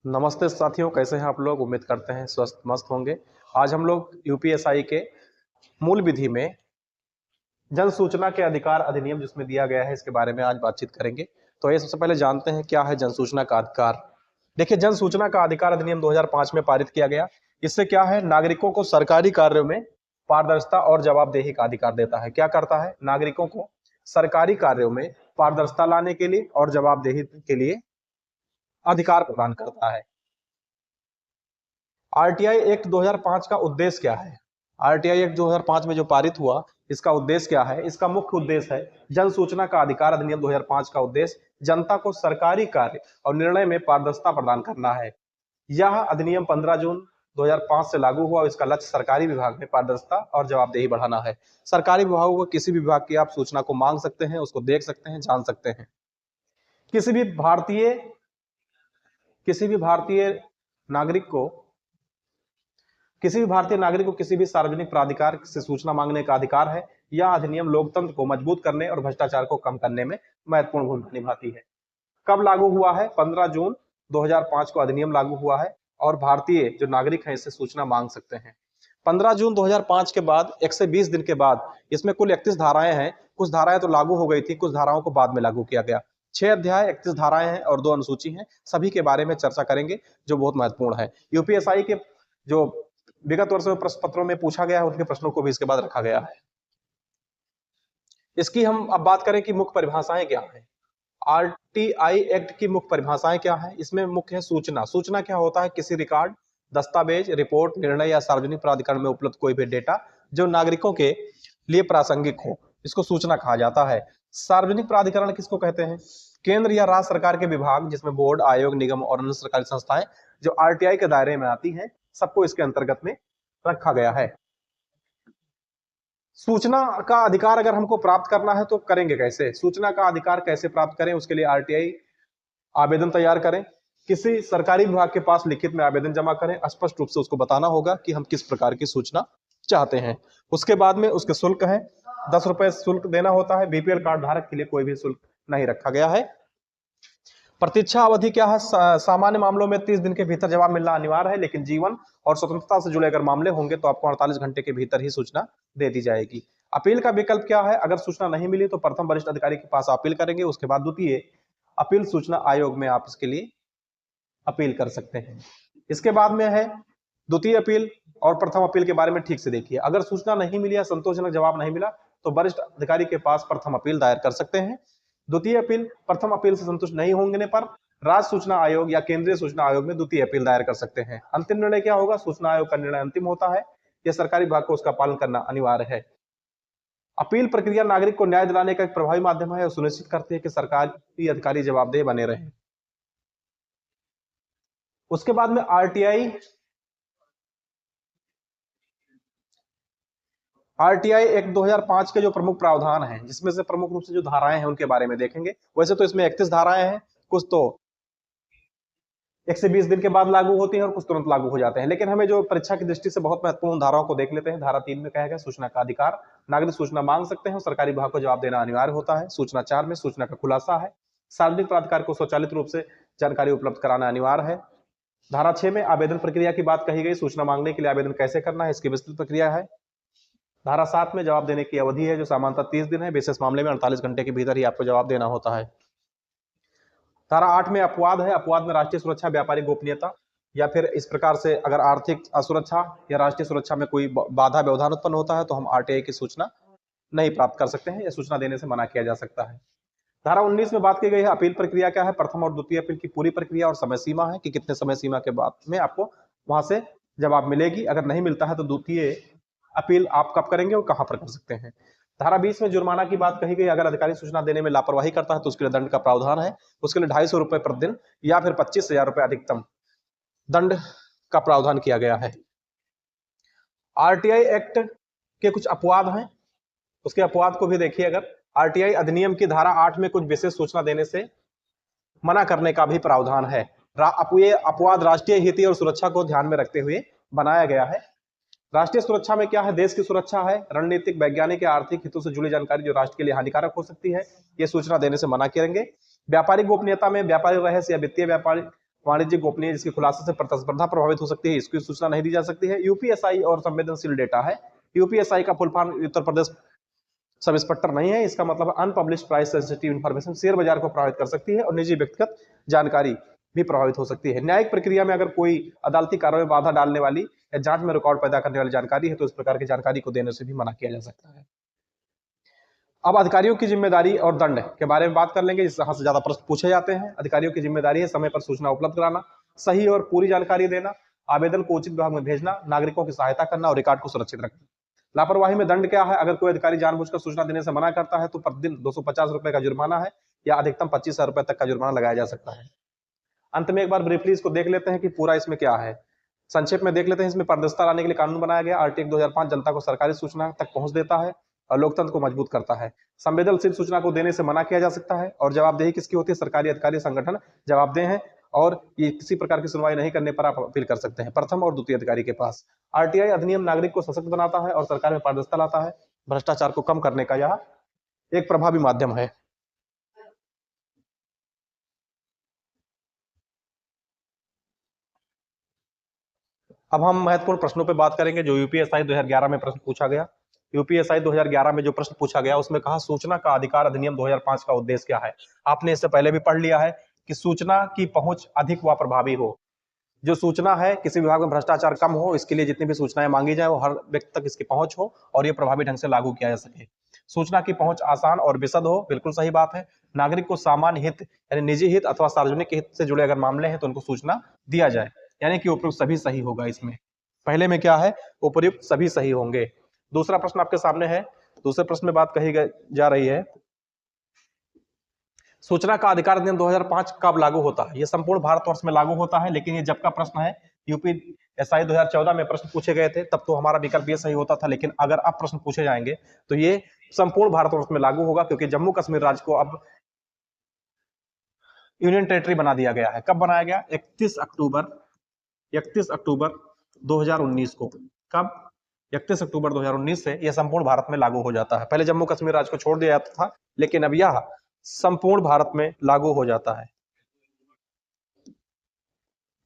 नमस्ते साथियों, कैसे हैं आप लोग। उम्मीद करते हैं स्वस्थ मस्त होंगे। आज हम लोग यूपीएसआई के मूल विधि में जन सूचना के अधिकार अधिनियम जिसमें दिया गया है, इसके बारे में आज बातचीत करेंगे। तो ये सबसे पहले जानते हैं क्या है जन सूचना का अधिकार। देखिए, जन सूचना का अधिकार अधिनियम 2005 में पारित किया गया। इससे क्या है, नागरिकों को सरकारी कार्यों में पारदर्शिता और जवाबदेही का अधिकार देता है। क्या करता है, नागरिकों को सरकारी कार्यों में पारदर्शिता लाने के लिए और जवाबदेही के लिए अधिकार प्रदान करता है। आरटीआई एक्ट 2005 का उद्देश्य क्या है। आरटीआई एक्ट 2005 में जो पारित हुआ, इसका उद्देश्य क्या है। इसका मुख्य उद्देश्य है जन सूचना का अधिकार अधिनियम 2005 का उद्देश्य जनता को सरकारी कार्य और निर्णय में पारदर्शिता प्रदान करना है। यह अधिनियम 15 जून 2005 से लागू हुआ और इसका लक्ष्य सरकारी विभाग में पारदर्शिता और जवाबदेही बढ़ाना है। सरकारी विभागों को किसी भी विभाग की आप सूचना को मांग सकते हैं, उसको देख सकते हैं, जान सकते हैं। किसी भी भारतीय नागरिक को किसी भी सार्वजनिक प्राधिकार से सूचना मांगने का अधिकार है। यह अधिनियम लोकतंत्र को मजबूत करने और भ्रष्टाचार को कम करने में महत्वपूर्ण भूमिका निभाती है। कब लागू हुआ है, 15 जून 2005 को अधिनियम लागू हुआ है और भारतीय जो नागरिक हैं इससे सूचना मांग सकते हैं। 15 जून 2005 के बाद 120 दिन के बाद इसमें कुल 31 धाराएं हैं। कुछ धाराएं तो लागू हो गई थी, कुछ धाराओं को बाद में लागू किया गया। 6 अध्याय, 31 धाराएं हैं और 2 अनुसूची हैं। सभी के बारे में चर्चा करेंगे जो बहुत महत्वपूर्ण है। यूपीएसआई के जो विगत वर्षों में प्रश्न पत्रों में पूछा गया है, उनके प्रश्नों को भी इसके बाद रखा गया है। इसकी हम अब बात करें कि मुख्य परिभाषाएं क्या हैं। आरटीआई एक्ट की मुख्य परिभाषाएं क्या है। इसमें मुख्य है सूचना क्या होता है, किसी रिकॉर्ड, दस्तावेज, रिपोर्ट, निर्णय या सार्वजनिक प्राधिकरण में उपलब्ध कोई भी डेटा जो नागरिकों के लिए प्रासंगिक हो, इसको सूचना कहा जाता है। सार्वजनिक प्राधिकरण किसको कहते हैं, केंद्र या राज्य सरकार के विभाग जिसमें बोर्ड, आयोग, निगम और अन्य सरकारी संस्थाएं जो आरटीआई के दायरे में आती हैं, सबको इसके अंतर्गत में रखा गया है। सूचना का अधिकार अगर हमको प्राप्त करना है तो करेंगे कैसे, सूचना का अधिकार कैसे प्राप्त करें, उसके लिए आरटीआई आवेदन तैयार करें। किसी सरकारी विभाग के पास लिखित में आवेदन जमा करें। स्पष्ट रूप से उसको बताना होगा कि हम किस प्रकार की सूचना चाहते हैं। उसके बाद में उसके शुल्क है, 10 रुपए शुल्क देना होता है। बीपीएल कार्ड धारक के लिए कोई भी शुल्क नहीं रखा गया है। प्रतीक्षा अवधि क्या है, सामान्य मामलों में 30 दिन के भीतर जवाब मिलना अनिवार्य है, लेकिन जीवन और स्वतंत्रता से जुड़े अगर मामले होंगे तो आपको 48 घंटे के भीतर ही सूचना दे दी जाएगी। अपील का विकल्प क्या है, अगर सूचना नहीं मिली तो प्रथम वरिष्ठ अधिकारी के पास अपील करेंगे, उसके बाद द्वितीय अपील सूचना आयोग में आप इसके लिए अपील कर सकते हैं। इसके बाद में है द्वितीय अपील और प्रथम अपील के बारे में ठीक से देखिए। अगर सूचना नहीं मिली या संतोषजनक जवाब नहीं मिला तो वरिष्ठ अधिकारी के पास प्रथम अपील दायर कर सकते हैं। द्वितीय अपील प्रथम अपील से संतुष्ट नहीं होने पर राज्य सूचना आयोग या केंद्रीय सूचना आयोग में द्वितीय अपील दायर कर सकते हैं। अंतिम निर्णय क्या होगा, सूचना आयोग का निर्णय अंतिम होता है। यह सरकारी विभाग को उसका पालन करना अनिवार्य है। अपील प्रक्रिया नागरिक को न्याय दिलाने का एक प्रभावी माध्यम है और सुनिश्चित करती है कि सरकारी अधिकारी जवाबदेह बने रहे। उसके बाद में आरटीआई एक्ट 2005 के जो प्रमुख प्रावधान हैं, जिसमें से प्रमुख रूप से जो धाराएं हैं उनके बारे में देखेंगे। वैसे तो इसमें 31 धाराएं हैं, कुछ तो 120 दिन के बाद लागू होती हैं और कुछ तुरंत लागू हो जाते हैं, लेकिन हमें जो परीक्षा की दृष्टि से बहुत महत्वपूर्ण धाराओं को देख लेते हैं। धारा 3 में कहा गया सूचना का अधिकार, नागरिक सूचना मांग सकते हैं और सरकारी विभाग को जवाब देना अनिवार्य होता है। सूचना 4 में सूचना का खुलासा है, सार्वजनिक प्राधिकार को स्वचालित रूप से जानकारी उपलब्ध कराना अनिवार्य है। धारा 6 में आवेदन प्रक्रिया की बात कही गई, सूचना मांगने के लिए आवेदन कैसे करना है इसकी विस्तृत प्रक्रिया है। धारा 7 में जवाब देने की अवधि है जो सामान्यतः 30 दिन है, विशेष मामले में 48 घंटे के भीतर ही आपको जवाब देना होता है। धारा 8 में अपवाद है, अपवाद में राष्ट्रीय सुरक्षा, व्यापारिक गोपनीयता या फिर इस प्रकार से अगर आर्थिक असुरक्षा या राष्ट्रीय सुरक्षा में कोई बाधा व्यवधान उत्पन्न होता है तो हम आरटीआई की सूचना नहीं प्राप्त कर सकते हैं या सूचना देने से मना किया जा सकता है। धारा 19 में बात की गई है अपील प्रक्रिया क्या है, प्रथम और द्वितीय अपील की पूरी प्रक्रिया और समय सीमा है कि कितने समय सीमा के बाद में आपको वहां से जवाब मिलेगी। अगर नहीं मिलता है तो द्वितीय अपील आप कब करेंगे और कहां पर कर सकते हैं। धारा 20 में जुर्माना की बात कही गई, अगर अधिकारी सूचना देने में लापरवाही करता है तो उसके लिए दंड का प्रावधान है। उसके लिए 250 रुपए प्रतिदिन या फिर 25,000 रुपए अधिकतम दंड का प्रावधान किया गया है। आरटीआई एक्ट के कुछ अपवाद हैं, उसके अपवाद को भी देखिए। अगर आरटीआई अधिनियम की धारा 8 में कुछ विशेष सूचना देने से मना करने का भी प्रावधान है। ये अपवाद राष्ट्रीय हित और सुरक्षा को ध्यान में रखते हुए बनाया गया है। राष्ट्रीय सुरक्षा में क्या है, देश की सुरक्षा है, रणनीतिक, वैज्ञानिक या आर्थिक हितों से जुड़ी जानकारी जो राष्ट्र के लिए हानिकारक हो सकती है, ये सूचना देने से मना करेंगे। व्यापारिक गोपनीयता में व्यापारिक रहस्य या वित्तीय व्यापारिक वाणिज्यिक गोपनीय जिसके खुलासे से प्रतिस्पर्धा प्रभावित हो सकती है, इसकी सूचना नहीं दी जा सकती है। यूपीएसआई और संवेदनशील डेटा है। यूपीएसआई का full form Uttar Pradesh sub inspector नहीं है, इसका मतलब unpublished price sensitive information, share बाजार को प्रभावित कर सकती है और निजी व्यक्तिगत जानकारी भी प्रभावित हो सकती है। न्यायिक प्रक्रिया में अगर कोई अदालती कार्रवाई में बाधा डालने वाली या जांच में रुकावट पैदा करने वाली जानकारी है तो इस प्रकार की जानकारी को देने से भी मना किया जा सकता है। अब अधिकारियों की जिम्मेदारी और दंड के बारे में बात कर लेंगे, जहां से ज्यादा प्रश्न पूछे जाते हैं। अधिकारियों की जिम्मेदारी है समय पर सूचना उपलब्ध कराना, सही और पूरी जानकारी देना, आवेदन को उचित विभाग में भेजना, नागरिकों की सहायता करना और रिकॉर्ड को सुरक्षित रखना। लापरवाही में दंड क्या है? अगर कोई अधिकारी जानबूझकर सूचना देने से मना करता है तो प्रतिदिन 250 रुपए का जुर्माना है या अधिकतम 25,000 रुपए तक का जुर्माना लगाया जा सकता है। अंत में एक बार ब्रीफली इसको देख लेते हैं कि पूरा इसमें क्या है। संक्षेप में देख लेते हैं। इसमें पारदर्शिता लाने के लिए कानून बनाया गया। आरटीआई 2005 जनता को सरकारी सूचना तक पहुंच देता है और लोकतंत्र को मजबूत करता है। संवेदनशील सूचना को देने से मना किया जा सकता है और जवाबदेही किसकी होती है? सरकारी अधिकारी संगठन जवाबदेह हैं और ये किसी प्रकार की सुनवाई नहीं करने पर आप अपील कर सकते हैं प्रथम और द्वितीय अधिकारी के पास। आरटीआई अधिनियम नागरिक को सशक्त बनाता है और सरकार में पारदर्शिता लाता है। भ्रष्टाचार को कम करने का यह एक प्रभावी माध्यम है। अब हम महत्वपूर्ण प्रश्नों पर बात करेंगे जो यूपीएसआई 2011 में प्रश्न पूछा गया। यूपीएसआई 2011 में जो प्रश्न पूछा गया उसमें कहा सूचना का अधिकार अधिनियम 2005 का उद्देश्य क्या है? आपने इससे पहले भी पढ़ लिया है कि सूचना की पहुंच अधिक व प्रभावी हो। जो सूचना है किसी विभाग में भ्रष्टाचार कम हो, इसके लिए जितनी भी सूचनाएं मांगी जाए वो हर व्यक्ति तक इसकी पहुंच हो और ये प्रभावी ढंग से लागू किया जा सके। सूचना की पहुंच आसान और विशद हो, बिल्कुल सही बात है। नागरिक को सामान्य हित यानी निजी हित अथवा सार्वजनिक हित से जुड़े अगर मामले हैं तो उनको सूचना दिया जाए, यानी कि उपयुक्त सभी सही होगा। इसमें पहले में क्या है? उपयुक्त सभी सही होंगे। दूसरा प्रश्न आपके सामने है। दूसरे प्रश्न में बात कही जा रही है सूचना का अधिकार अधिनियम 2005 कब लागू होता है? ये संपूर्ण भारतवर्ष में लागू होता है, लेकिन ये जब का प्रश्न है। यूपीएसआई 2014 में प्रश्न पूछे गए थे तब तो हमारा विकल्प ये सही होता था, लेकिन अगर अब प्रश्न पूछे जाएंगे तो ये संपूर्ण भारतवर्ष में लागू होगा क्योंकि जम्मू कश्मीर राज्य को अब यूनियन टेरिटरी बना दिया गया है। कब बनाया गया? 31 अक्टूबर 2019 को। कब? 31 अक्टूबर 2019 से यह संपूर्ण भारत में लागू हो जाता है। पहले जम्मू कश्मीर राज्य को छोड़ दिया जाता था, लेकिन अब यह संपूर्ण भारत में लागू हो जाता है।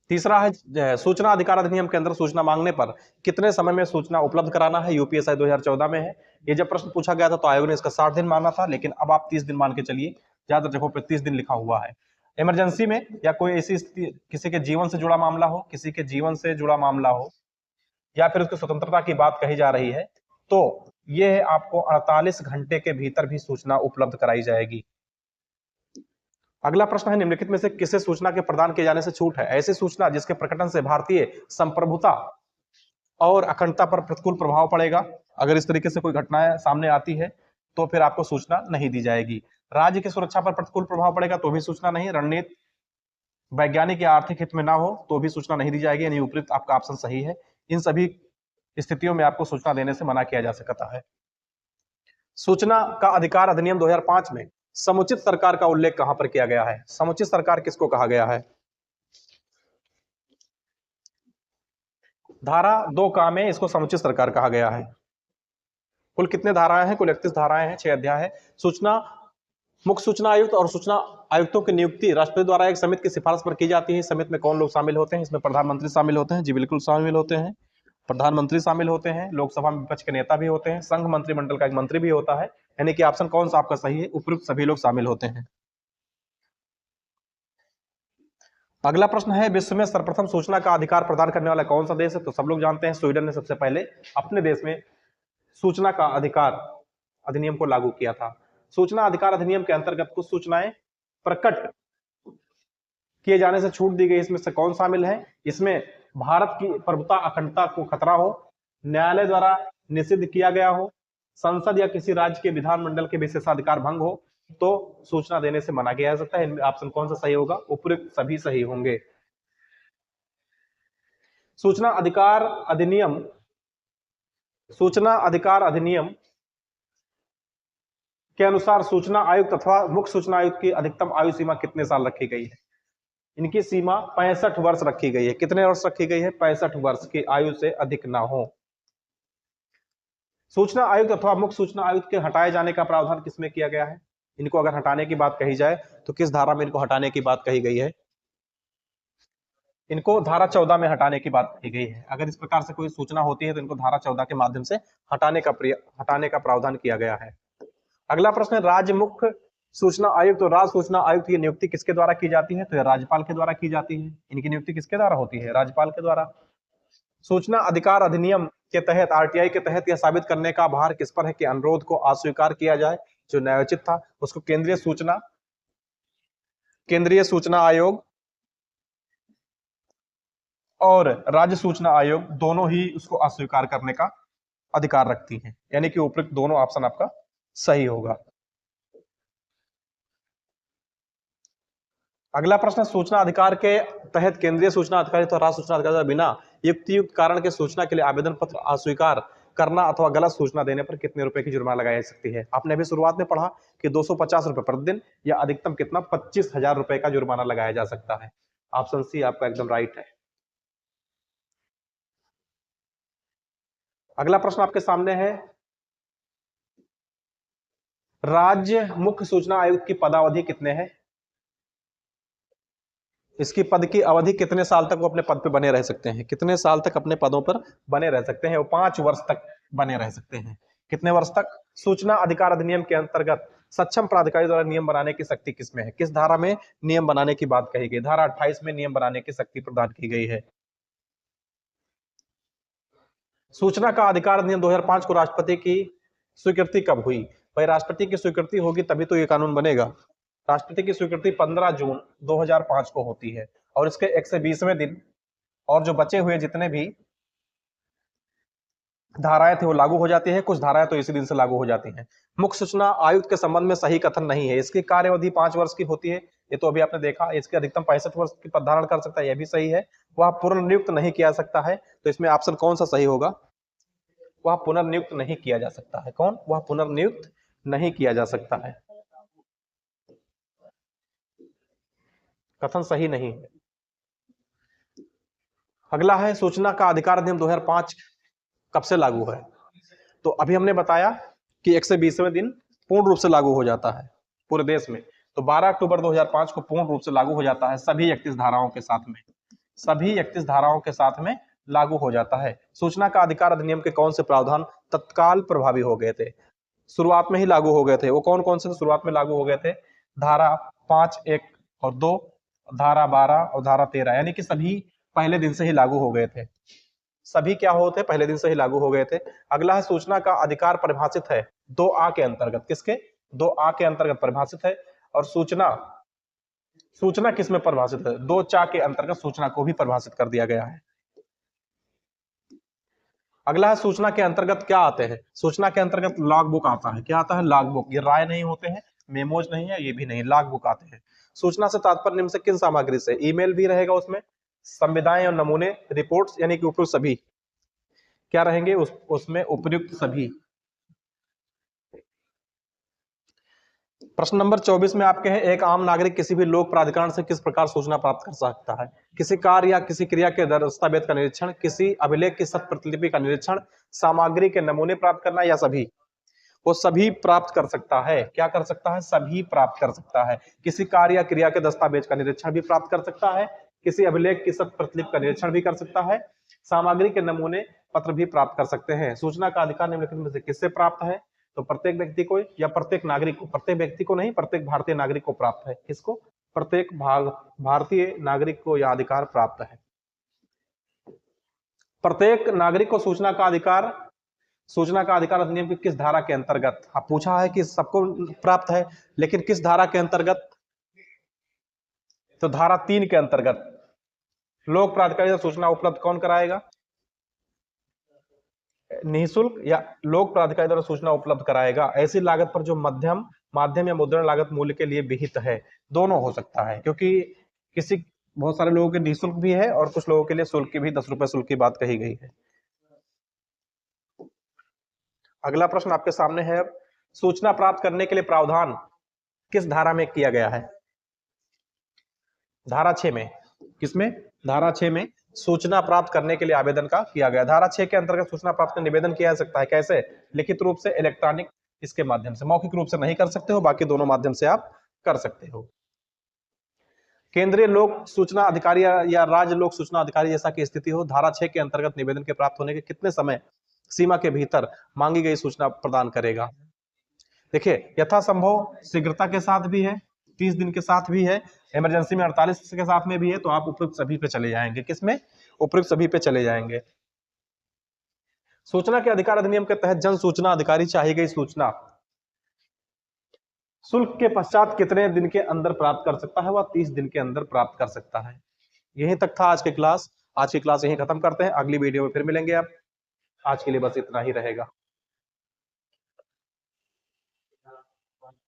तीसरा है सूचना अधिकार अधिनियम के अंदर सूचना मांगने पर कितने समय में सूचना उपलब्ध कराना है? यूपीएसआई 2014 में है। ये जब प्रश्न पूछा गया था तो आयोग ने इसका 60 दिन माना था, लेकिन अब आप 30 दिन मान के चलिए, ज्यादा जगहों पर 30 दिन लिखा हुआ है। इमरजेंसी में या कोई ऐसी किसी के जीवन से जुड़ा मामला हो, किसी के जीवन से जुड़ा मामला हो या फिर उसकी स्वतंत्रता की बात कही जा रही है तो यह आपको 48 घंटे के भीतर भी सूचना उपलब्ध कराई जाएगी। अगला प्रश्न है निम्नलिखित में से किसे सूचना के प्रदान किए जाने से छूट है? ऐसी सूचना जिसके प्रकटन से भारतीय संप्रभुता और अखंडता पर प्रतिकूल प्रभाव पड़ेगा। अगर इस तरीके से कोई घटनाएं सामने आती है तो फिर आपको सूचना नहीं दी जाएगी। राज्य की सुरक्षा पर प्रतिकूल प्रभाव पड़ेगा तो भी सूचना नहीं। रणनीति वैज्ञानिक या आर्थिक हित में ना हो तो भी सूचना नहीं दी जाएगी, यानी उपयुक्त आपका ऑप्शन सही है। इन सभी स्थितियों में आपको सूचना देने से मना किया जा सकता है। सूचना का अधिकार अधिनियम 2005 में समुचित सरकार का उल्लेख कहां पर किया गया है? समुचित सरकार किसको कहा गया है? धारा 2 का में इसको समुचित सरकार कहा गया है। कुल कितने धाराएं हैं? कुल 31 धाराएं हैं, 6 अध्याय है। सूचना मुख्य सूचना आयुक्त और सूचना आयुक्तों की नियुक्ति राष्ट्रपति द्वारा एक समिति की सिफारिश पर की जाती है। समिति में कौन लोग शामिल होते हैं? इसमें प्रधानमंत्री शामिल होते हैं। जी बिल्कुल शामिल होते हैं, प्रधानमंत्री शामिल होते हैं। लोकसभा में विपक्ष के नेता भी होते हैं। संघ मंत्रिमंडल का एक मंत्री भी होता है, यानी कि ऑप्शन कौन सा आपका सही है? उपयुक्त सभी लोग शामिल होते हैं। अगला प्रश्न है विश्व में सर्वप्रथम सूचना का अधिकार प्रदान करने वाला कौन सा देश है? तो सब लोग जानते हैं स्वीडन ने सबसे पहले अपने देश में सूचना का अधिकार अधिनियम को लागू किया था। सूचना अधिकार अधिनियम के अंतर्गत कुछ सूचनाएं प्रकट किए जाने से छूट दी गई। इसमें से कौन शामिल है? इसमें भारत की प्रभुता अखंडता को खतरा हो, न्यायालय द्वारा निषिद्ध किया गया हो, संसद या किसी राज्य के विधानमंडल के विशेषाधिकार भंग हो तो सूचना देने से मना किया जा सकता है। इनमें ऑप्शन कौन सा सही होगा? उपयुक्त सभी सही होंगे। सूचना अधिकार अधिनियम के अनुसार सूचना आयुक्त अथवा मुख्य सूचना आयुक्त की अधिकतम आयु सीमा कितने साल रखी गई है? इनकी सीमा 65 वर्ष रखी गई है। कितने वर्ष रखी गई है? 65 वर्ष की आयु से अधिक ना हो। सूचना आयुक्त अथवा मुख्य सूचना आयुक्त के हटाए जाने का प्रावधान किसमें किया गया है? इनको अगर हटाने की बात कही जाए तो किस धारा में इनको हटाने की बात कही गई है? इनको धारा 14 में हटाने की बात कही गई है। अगर इस प्रकार से कोई सूचना होती है तो इनको धारा 14 के माध्यम से हटाने का प्रावधान किया गया है। अगला प्रश्न है राज्य मुख्य सूचना आयुक्त और राज्य सूचना आयुक्त की नियुक्ति किसके द्वारा की जाती है? तो यह राज्यपाल के द्वारा की जाती है। इनकी नियुक्ति किसके द्वारा होती है? राज्यपाल के द्वारा। सूचना अधिकार अधिनियम के तहत आरटीआई के तहत यह साबित करने का भार किस पर है कि अनुरोध को अस्वीकार किया जाए, जो न्यायोचित था उसको केंद्रीय सूचना आयोग और राज्य सूचना आयोग दोनों ही उसको अस्वीकार करने का अधिकार रखती हैं, यानी कि उपयुक्त दोनों ऑप्शन आपका सही होगा। अगला प्रश्न, सूचना अधिकार के तहत केंद्रीय सूचना अधिकारी तो राज्य सूचना अधिकारी बिना युक्त कारण के सूचना के लिए आवेदन पत्र अस्वीकार करना अथवा गलत सूचना देने पर कितने रुपए की जुर्माना लगाई जा सकती है? आपने अभी शुरुआत में पढ़ा कि 250 रुपए प्रतिदिन या अधिकतम कितना 25,000 रुपए का जुर्माना लगाया जा सकता है। ऑप्शन सी आपका एकदम राइट है। अगला प्रश्न आपके सामने है, राज्य मुख्य सूचना आयुक्त की पदावधि कितने हैं? इसकी पद की अवधि कितने साल तक वो अपने पद पे बने रह सकते हैं? कितने साल तक अपने पदों पर बने रह सकते हैं? वो 5 वर्ष तक बने रह सकते हैं। कितने वर्ष तक? सूचना अधिकार अधिनियम के अंतर्गत सक्षम प्राधिकारी द्वारा नियम बनाने की शक्ति किसमें है? किस धारा में नियम बनाने की बात कही गई? धारा 28 में नियम बनाने की शक्ति प्रदान की गई है। सूचना का अधिकार अधिनियम 2005 को राष्ट्रपति की स्वीकृति कब हुई? भाई राष्ट्रपति की स्वीकृति होगी तभी तो ये कानून बनेगा। राष्ट्रपति की स्वीकृति 15 जून 2005 को होती है और इसके 120वें दिन और जो बचे हुए जितने भी धाराएं थी वो लागू हो जाती है। कुछ धाराएं तो इसी दिन से लागू हो जाती हैं। मुख्य सूचना आयुक्त के संबंध में सही कथन नहीं है। इसकी कार्यअवधि 5 वर्ष की होती है, ये तो अभी आपने देखा। इसके अधिकतम 65 वर्ष की पद धारण कर सकता है, यह भी सही है। वह पुनर्नियुक्त नहीं किया सकता है, तो इसमें ऑप्शन कौन सा सही होगा? वह पुनर्नियुक्त नहीं किया जा सकता है। कौन? वह पुनर्नियुक्त नहीं किया जा सकता है। कथन सही नहीं है। अगला है, सूचना का अधिकार अधिनियम 2005 कब से लागू है? तो अभी हमने बताया कि 120वें दिन पूर्ण रूप से लागू हो जाता है पूरे देश में। तो 12 अक्टूबर 2005 को पूर्ण रूप से लागू हो जाता है सभी 31 धाराओं के साथ में। सभी 31 धाराओं के साथ में लागू हो जाता है। सूचना का अधिकार अधिनियम के कौन से प्रावधान तत्काल प्रभावी हो गए थे? शुरुआत में ही लागू हो गए थे। वो कौन कौन से शुरुआत में लागू हो गए थे? धारा 5, 1 और 2, धारा 12 और धारा 13, यानी कि सभी पहले दिन से ही लागू हो गए थे। सभी क्या होते? पहले दिन से ही लागू हो गए थे। अगला है, सूचना का अधिकार परिभाषित है 2A के अंतर्गत। किसके? 2A के अंतर्गत परिभाषित है। और सूचना किस में परिभाषित है? 2 के अंतर्गत सूचना को भी परिभाषित कर दिया गया है। अगला है, सूचना के अंतर्गत क्या आते हैं? सूचना के अंतर्गत लॉग बुक आता है। क्या आता है? Log book. ये राय नहीं होते हैं, मेमोज नहीं है, ये भी नहीं, लॉग बुक आते हैं। सूचना से तात्पर्य निम्न से किन सामग्री से? ईमेल भी रहेगा उसमें, संविदाएं और नमूने, रिपोर्ट्स, यानी कि उपयुक्त सभी क्या रहेंगे उसमें? उपयुक्त सभी। प्रश्न नंबर 24 में आपके हैं, एक आम नागरिक किसी भी लोक प्राधिकरण से किस प्रकार सूचना प्राप्त कर सकता है? किसी कार्य या किसी क्रिया के दस्तावेज का निरीक्षण, किसी अभिलेख की शत प्रतिलिपि का निरीक्षण, सामग्री के नमूने प्राप्त करना, या सभी? वो सभी प्राप्त कर सकता है। क्या कर सकता है? सभी प्राप्त कर सकता है। किसी कार्य या क्रिया के दस्तावेज का निरीक्षण भी प्राप्त कर सकता है, किसी अभिलेख की शत प्रतिलिपि का निरीक्षण भी कर सकता है, सामग्री के नमूने पत्र भी प्राप्त कर सकते हैं। सूचना का अधिकार निम्नलिखित में से किससे प्राप्त है? तो प्रत्येक व्यक्ति को या प्रत्येक नागरिक को? प्रत्येक व्यक्ति को नहीं, प्रत्येक भारतीय नागरिक को प्राप्त है। किसको? प्रत्येक भारतीय नागरिक को यह अधिकार प्राप्त है। प्रत्येक नागरिक को सूचना का अधिकार अधिनियम की किस धारा के अंतर्गत? अब पूछा है कि सबको प्राप्त है, लेकिन किस धारा के अंतर्गत? तो धारा 3 के अंतर्गत। लोक प्राधिकारी सूचना उपलब्ध कौन कराएगा? निःशुल्क या लोक प्राधिकारी द्वारा सूचना उपलब्ध कराएगा ऐसी लागत पर जो माध्यम या मुद्रण लागत मूल्य के लिए विहित है। दोनों हो सकता है, क्योंकि बहुत सारे लोगों के निःशुल्क भी है और कुछ लोगों के लिए शुल्क की भी 10 रुपए शुल्क की बात कही गई है। अगला प्रश्न आपके सामने है, सूचना प्राप्त करने के लिए प्रावधान किस धारा में किया गया है? धारा 6 में। किसमें? धारा 6 में सूचना प्राप्त करने के लिए आवेदन का किया गया। धारा 6 के अंतर्गत सूचना प्राप्त कर निवेदन किया जा सकता है। कैसे? लिखित रूप से, इलेक्ट्रॉनिक, इसके माध्यम से। मौखिक रूप से नहीं कर सकते हो, बाकी दोनों माध्यम से आप कर सकते हो। केंद्रीय लोक सूचना अधिकारी या राज्य लोक सूचना अधिकारी जैसा की स्थिति हो, धारा 6 के अंतर्गत निवेदन के प्राप्त होने के कितने समय सीमा के भीतर मांगी गई सूचना प्रदान करेगा। देखिए यथासंभव शीघ्रता के साथ भी है, 30 दिन के साथ भी है, इमरजेंसी में 48 के साथ में भी है, तो आप उपयुक्त सभी पे चले जाएंगे। किसमें? उपयुक्त सभी पे चले जाएंगे। सूचना के अधिकार अधिनियम के तहत जन सूचना अधिकारी चाहिए गई सूचना शुल्क के पश्चात कितने दिन के अंदर प्राप्त कर सकता है? वह 30 दिन के अंदर प्राप्त कर सकता है। यहीं तक था आज की क्लास। आज की क्लास यहीं खत्म करते हैं, अगली वीडियो में फिर मिलेंगे। आप आज के लिए बस इतना ही रहेगा।